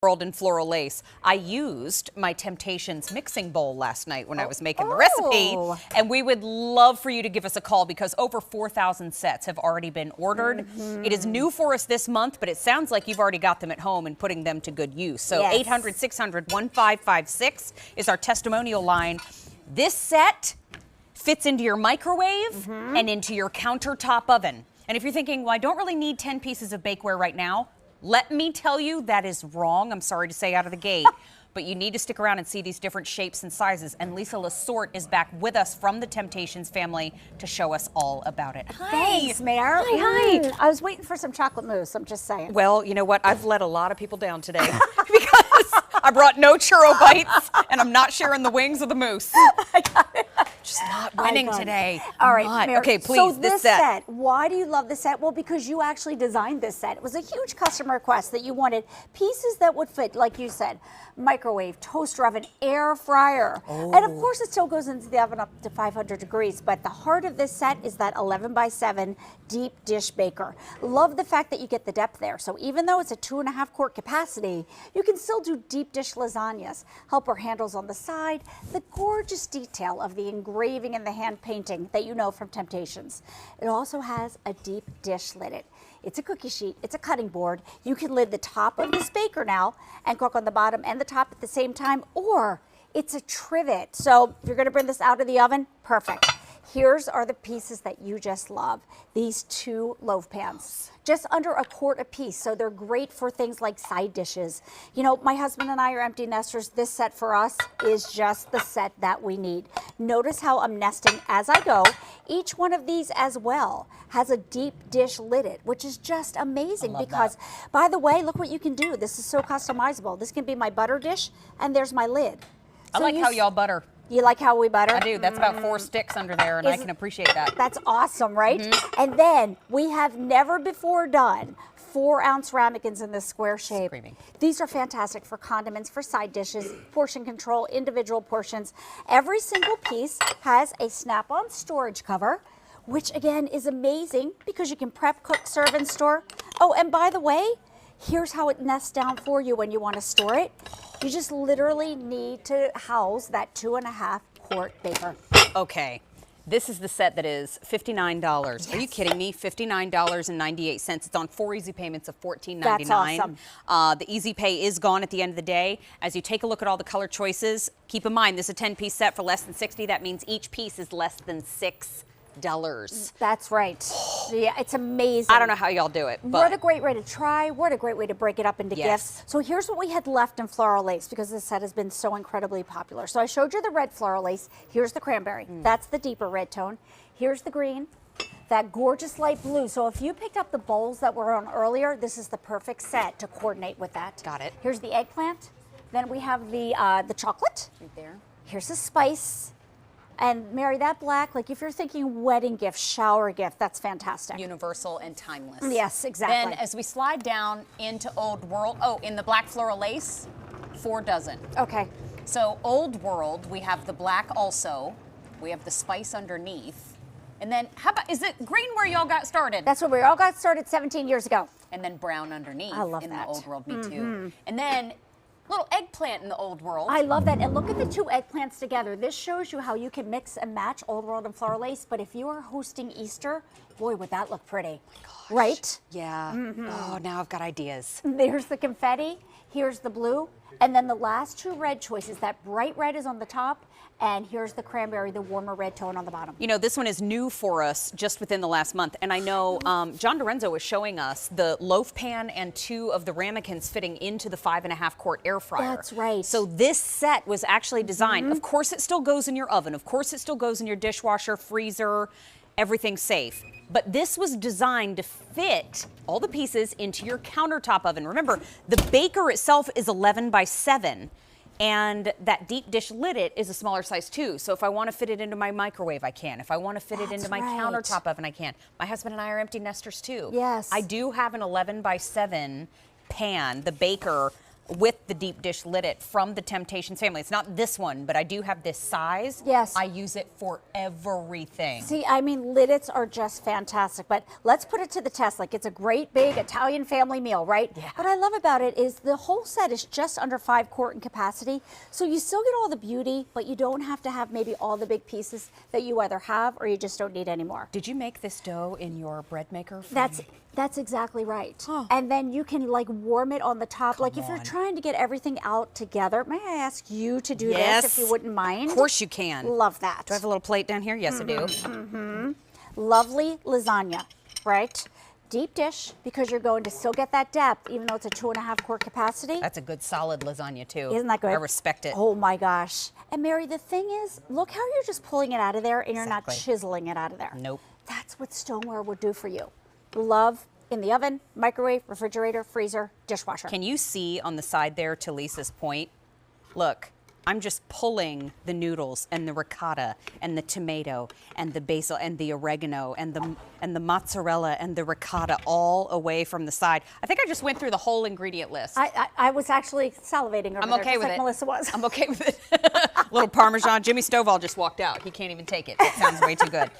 World and Floral Lace. I used my Temp-tations mixing bowl last night when I was making the recipe, and we would love for you to give us a call because over 4,000 sets have already been ordered. It is new for us this month, but it sounds like you've already got them at home and putting them to good use. So 800-600-1556 is our testimonial line. This set fits into your microwave and into your countertop oven. And if you're thinking, well, I don't really need 10 pieces of bakeware right now, let me tell you, that is wrong. I'm sorry to say out of the gate. But you need to stick around and see these different shapes and sizes. And Lisa Lasort is back with us from the Temp-tations family to show us all about it. Hi. Thanks, Mare. Hi. I was waiting for some chocolate mousse, I'm just saying. Well, you know what? I've let a lot of people down today because I brought no churro bites and I'm not sharing the wings of the mousse. I got it. Just not winning today. All right, Mare. Okay, please, so this set, why do you love this set? Well, because you actually designed this set. It was a huge customer request that you wanted pieces that would fit, like you said, microwave, toaster oven, air fryer. And of course, it still goes into the oven up to 500 degrees. But the heart of this set is that 11x7 deep dish baker. Love the fact that you get the depth there. So even though it's a 2.5 quart capacity, you can still do deep dish lasagnas. Helper handles on the side. The gorgeous detail of the engraving and the hand painting that you know from Temp-tations. It also has a deep dish lid. It's a cookie sheet, it's a cutting board. You can lid the top of this baker now and cook on the bottom and the top at the same time, or it's a trivet. So if you're gonna bring this out of the oven, perfect. Here's are the pieces that you just love. These two loaf pans, just under a quart a piece. So they're great for things like side dishes. You know, my husband and I are empty nesters. This set for us is just the set that we need. Notice how I'm nesting as I go. Each one of these as well has a deep dish lidded, which is just amazing because, by the way, look what you can do. This is so customizable. This can be my butter dish, and there's my lid. I like how y'all butter. You like how we butter? I do. That's about 4 sticks under there, and I can appreciate that. That's awesome, right? And then we have never before done 4-ounce ramekins in this square shape. Screaming. These are fantastic for condiments, for side dishes, portion control, individual portions. Every single piece has a snap-on storage cover, which again is amazing because you can prep, cook, serve, and store. Oh, and by the way, here's how it nests down for you when you want to store it. You just literally need to house that 2.5 quart baker. Okay, this is the set that is $59. Yes. Are you kidding me? $59.98. It's on 4 easy payments of $14.99. That's awesome. The easy pay is gone at the end of the day. As you take a look at all the color choices, keep in mind this is a 10-piece set for less than $60. That means each piece is less than $6. That's right. Yeah, it's amazing. I don't know how y'all do it, but what a great way to try. What a great way to break it up into gifts. So here's what we had left in floral lace because this set has been so incredibly popular. So I showed you the red floral lace. Here's the cranberry. That's the deeper red tone. Here's the green. That gorgeous light blue. So if you picked up the bowls that were on earlier, this is the perfect set to coordinate with that. Got it. Here's the eggplant. Then we have the chocolate. Right there. Here's the spice. And Mary, that black, like if you're thinking wedding gift, shower gift, that's fantastic. Universal and timeless. Yes, exactly. Then as we slide down into Old World, in the black floral lace, 4 dozen. Okay. So Old World, we have the black also. We have the spice underneath. And then how about, is it green where y'all got started? That's where we all got started 17 years ago. And then brown underneath. I love in that. the Old World, me too. And then little eggplant in the Old World. I love that. And look at the two eggplants together. This shows you how you can mix and match Old World and floral lace. But if you are hosting Easter, boy, would that look pretty. Oh my gosh. Right? Yeah. Oh, now I've got ideas. There's the confetti. Here's the blue. And then the last 2 red choices. That bright red is on the top. And here's the cranberry, the warmer red tone on the bottom. You know, this one is new for us just within the last month. And I know John Dorenzo was showing us the loaf pan and 2 of the ramekins fitting into the 5.5 quart air fryer. That's right. So this set was actually designed. Of course, it still goes in your oven. Of course, it still goes in your dishwasher, freezer, everything's safe. But this was designed to fit all the pieces into your countertop oven. Remember, the baker itself is 11x7. And that deep dish lid is a smaller size too. So if I want to fit it into my microwave, I can. If I want to fit it into my countertop oven, I can. My husband and I are empty nesters too. Yes. I do have an 11x7 pan, the baker, with the deep dish lidded from the Temp-tations family. It's not this one, but I do have this size. Yes. I use it for everything. See, I mean, liddeds are just fantastic, but let's put it to the test. Like, it's a great big Italian family meal, right? Yeah. What I love about it is the whole set is just under 5 quart in capacity, so you still get all the beauty, but you don't have to have maybe all the big pieces that you either have or you just don't need anymore. Did you make this dough in your bread maker? That's exactly right. Huh. And then you can like warm it on the top. Come like if you're on. trying to get everything out together, may I ask you to do Yes. this if you wouldn't mind? Of course you can. Love that. Do I have a little plate down here? Yes, I do. Lovely lasagna, right? Deep dish, because you're going to still get that depth, even though it's a 2.5 quart capacity. That's a good solid lasagna too. Isn't that good? I respect it. Oh my gosh. And Mary, the thing is, look how you're just pulling it out of there and you're Exactly. not chiseling it out of there. Nope. That's what stoneware would do for you. Love in the oven, microwave, refrigerator, freezer, dishwasher. Can you see on the side there, to Lisa's point? Look, I'm just pulling the noodles and the ricotta and the tomato and the basil and the oregano and the mozzarella and the ricotta all away from the side. I think I just went through the whole ingredient list. I was actually salivating over I'm there, okay just with like it. Melissa was. I'm okay with it. Little Parmesan. Jimmy Stovall just walked out. He can't even take it. It sounds way too good.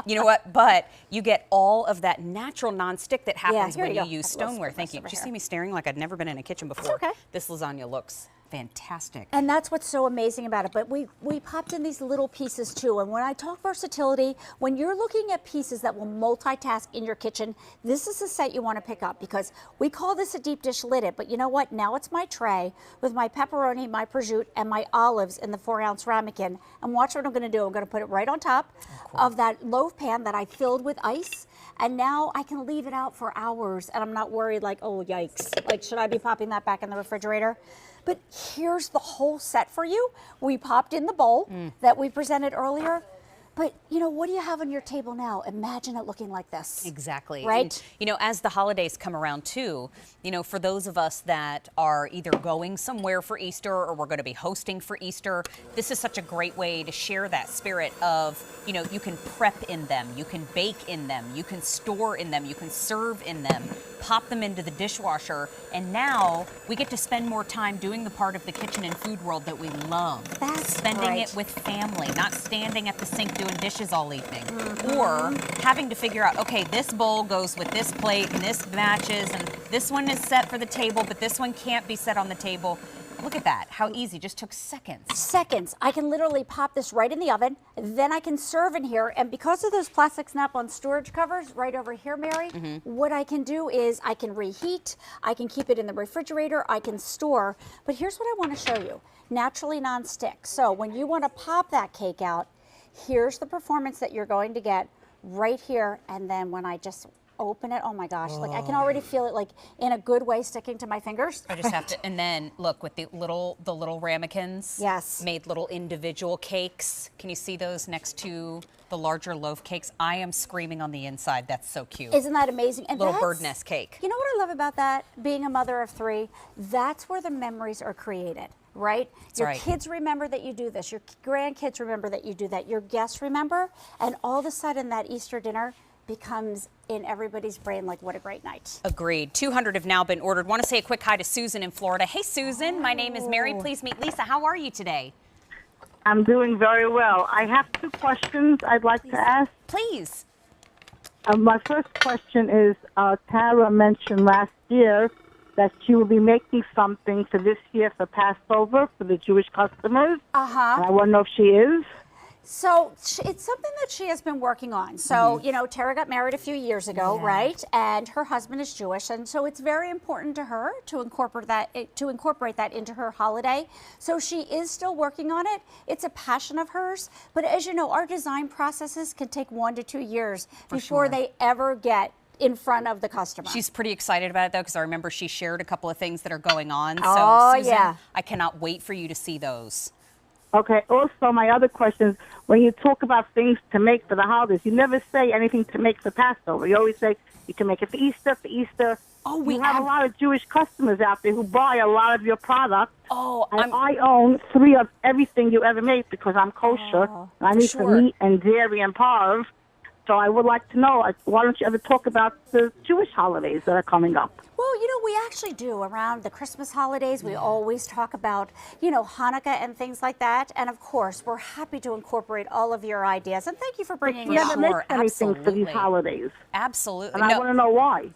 You know what? But you get all of that natural nonstick that happens here when you you go. use I have a little stoneware. spoon Thank you. over Did you here. see me staring like I'd never been in a kitchen before? okay. This lasagna looks fantastic. And that's what's so amazing about it. But we popped in these little pieces too. And when I talk versatility, when you're looking at pieces that will multitask in your kitchen, this is the set you want to pick up, because we call this a deep dish lidded. But you know what? Now it's my tray with my pepperoni, my prosciutto, and my olives in the 4-ounce ramekin. And watch what I'm going to do. I'm going to put it right on top of that loaf pan that I filled with ice. And now I can leave it out for hours and I'm not worried like, oh, yikes. Like, should I be popping that back in the refrigerator? But here's the whole set for you. We popped in the bowl that we presented earlier. But, you know, what do you have on your table now? Imagine it looking like this. Exactly. Right? And, you know, as the holidays come around too, you know, for those of us that are either going somewhere for Easter or we're going to be hosting for Easter, this is such a great way to share that spirit of, you know, you can prep in them, you can bake in them, you can store in them, you can serve in them, pop them into the dishwasher, and now we get to spend more time doing the part of the kitchen and food world that we love. That's spending right. it with family, not standing at the sink doing dishes all evening, or having to figure out, okay, this bowl goes with this plate and this matches, and this one is set for the table, but this one can't be set on the table. Look at that, how easy, just took seconds. Seconds. I can literally pop this right in the oven, then I can serve in here, and because of those plastic snap-on storage covers right over here, Mary, what I can do is I can reheat, I can keep it in the refrigerator, I can store, but here's what I want to show you. Naturally non-stick. So when you want to pop that cake out, here's the performance that you're going to get right here, and then when I just open it, oh my gosh, like I can already feel it like in a good way sticking to my fingers. I just have to, and then look with the little ramekins. Yes. Made little individual cakes. Can you see those next to the larger loaf cakes? I am screaming on the inside. That's so cute. Isn't that amazing? And Little that's- bird nest cake. You know what I love about that? Being a mother of 3, that's where the memories are created, right? Your right. kids remember that you do this. Your grandkids remember that you do that. Your guests remember. And all of a sudden that Easter dinner becomes in everybody's brain like, what a great night. Agreed. 200 have now been ordered. Want to say a quick hi to Susan in Florida. Hey, Susan. My name is Mary. Please meet Lisa. How are you today? I'm doing very well. I have 2 questions I'd like to ask. Please. My first question is, Tara mentioned last year that she will be making something for this year for Passover for the Jewish customers. And I want to know if she is. So it's something that she has been working on. So, you know, Tara got married a few years ago, right? And her husband is Jewish. And so it's very important to her to incorporate that into her holiday. So she is still working on it. It's a passion of hers. But as you know, our design processes can take 1 to 2 years before they ever get in front of the customer. She's pretty excited about it, though, because I remember she shared a couple of things that are going on. So, Oh, Susan, yeah. I cannot wait for you to see those. Okay. Also, my other question is, when you talk about things to make for the holidays, you never say anything to make for Passover. You always say you can make it for Easter, Oh, we have a lot of Jewish customers out there who buy a lot of your products. Oh, And I own 3 of everything you ever made because I'm kosher. And I need some meat and dairy and parv. So I would like to know, why don't you ever talk about the Jewish holidays that are coming up? Well, we actually do around the Christmas holidays. We always talk about, Hanukkah and things like that. And of course, we're happy to incorporate all of your ideas. And thank you for bringing You it never up. make anything for these absolutely. holidays. Absolutely. And I want to know why.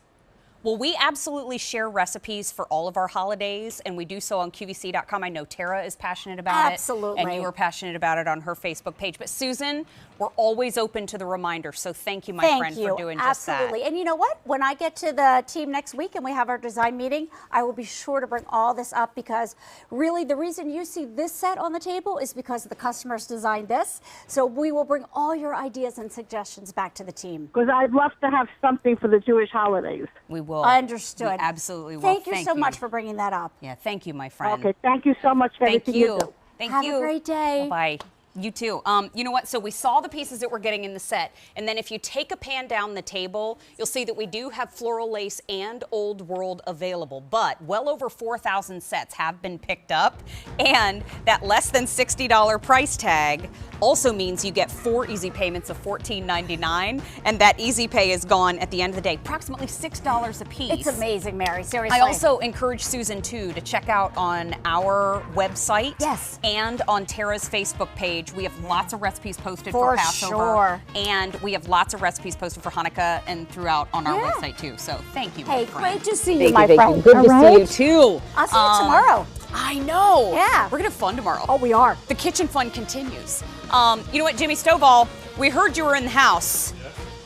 Well, we absolutely share recipes for all of our holidays, and we do so on QVC.com. I know Tara is passionate about Absolutely. it, and you are passionate about it on her Facebook page. But Susan, we're always open to the reminder, so thank you, my friend, for doing just that. Absolutely. And you know what? When I get to the team next week and we have our design meeting, I will be sure to bring all this up, because really the reason you see this set on the table is because the customers designed this. So we will bring all your ideas and suggestions back to the team. Because I'd love to have something for the Jewish holidays. We will. Understood. We absolutely will. Thank you so much for bringing that up. Yeah, thank you, my friend. Okay, thank you so much for Thank everything you you. do. Thank Have you. a great day. Bye. You too. You know what? So we saw the pieces that we're getting in the set, and then if you take a pan down the table, you'll see that we do have floral lace and old world available, but well over 4,000 sets have been picked up, and that less than $60 price tag also means you get 4 easy payments of $14.99, and that easy pay is gone at the end of the day, approximately $6 a piece. It's amazing, Mary. Seriously. I also encourage Susan, too, to check out on our website and on Tara's Facebook page. We have lots of recipes posted for Passover. Sure. And we have lots of recipes posted for Hanukkah and throughout on our website, too. So thank you, my friend. Great to see you, my friend. Good to see you, too. I'll see you tomorrow. I know. Yeah. We're going to have fun tomorrow. Oh, we are. The kitchen fun continues. You know what, Jimmy Stovall, we heard you were in the house.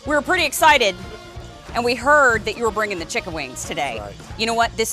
We were pretty excited. And we heard that you were bringing the chicken wings today. Right. You know what? This